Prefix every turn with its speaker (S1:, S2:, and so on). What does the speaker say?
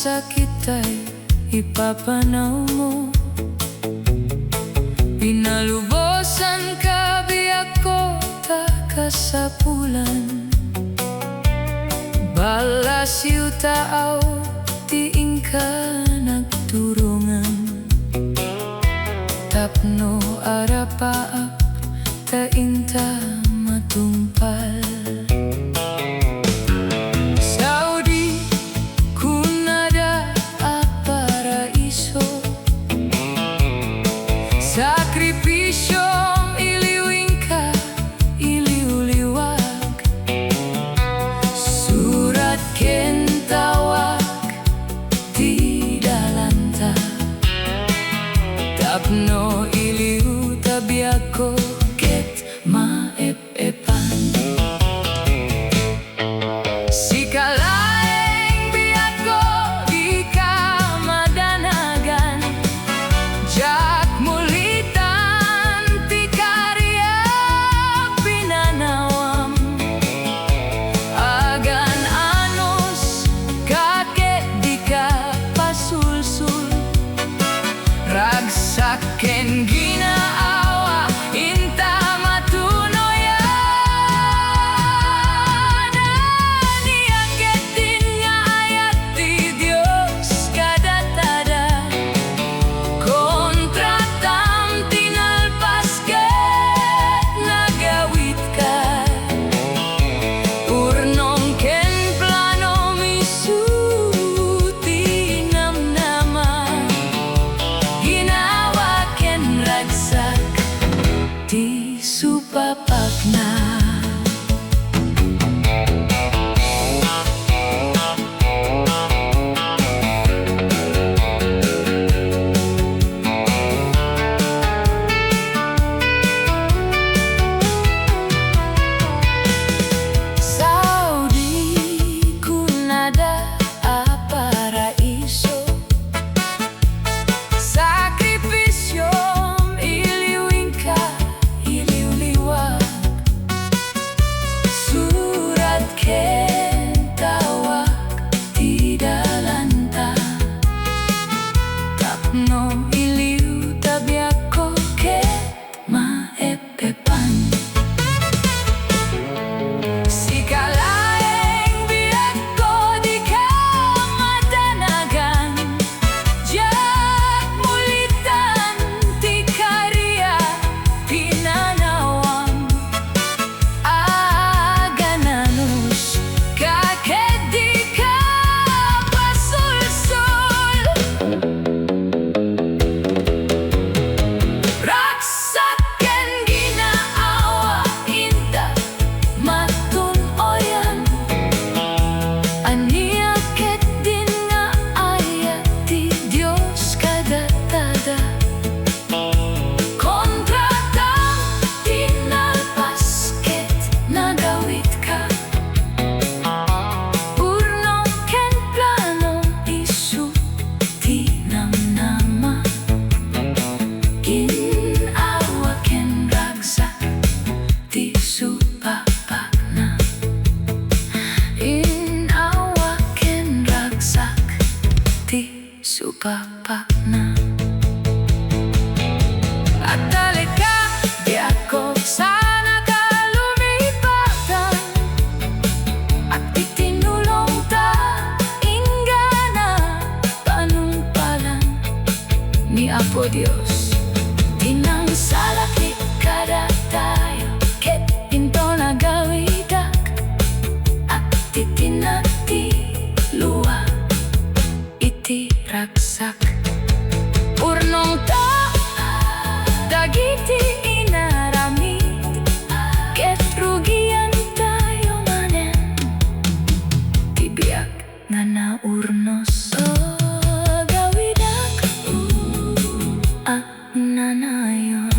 S1: sakit ay ipapanaw mo. Pinalubosan ka biyak ko ta kasapulan. Balas yu taaw tiing ka nagturungan. Tapno arapaap taing ta matumpal. Saudi kunada a paraiso. Sakripisyo iliwing ka iliuliwag. Surat ken tawag ti dalanta. Tapno iliw tabiag ko ket maep-epan. Sikalaeng biag ko di ka madanagan. Jak mulitan ti karya pinanawam. Agan anos kakek di ka pasulsul. Ragsak ken ginaawa inta matunoyan. Niyaket din nga ayat ti Dios kadatada. Kontratam tinalpas ket nagawit ka. Urnong ken plano misu tinamnama. Ginawa ken ragsak ti supapak na. Saudi kunada a paraiso. Sakripisyom iliwing ka iliuliwag. Surat ken tawag ti dalanta. Tapno iliw tabiag ko ket maep-epan. Sikalaeng biag ko di ka madanagan. Jak mulitan ti karya pinanawam. Agananus kakek di ka pasulsul. Ragsak ken ginaawa inta matunoyan. Aniyaket din nga ayat ti Dios kadatada. Kontratam tinalpas ket nagawit ka. Urnong ken plano isu tinamnama. Ginawa ken ragsak ti supapak na. Inawa ken ragsak ti supapak na. At talika biag ko sana ka lumipatan. At itinulong ta ingana panumpalan ni Apo Dios. Tinang salaki kada tayo ket pinto nagawidak. At titinati luwa iti ragsak. Urnong ta dagiti inaramid. Ket rugian tayo manen ti biag nga naurnos. Gawidak nanayon.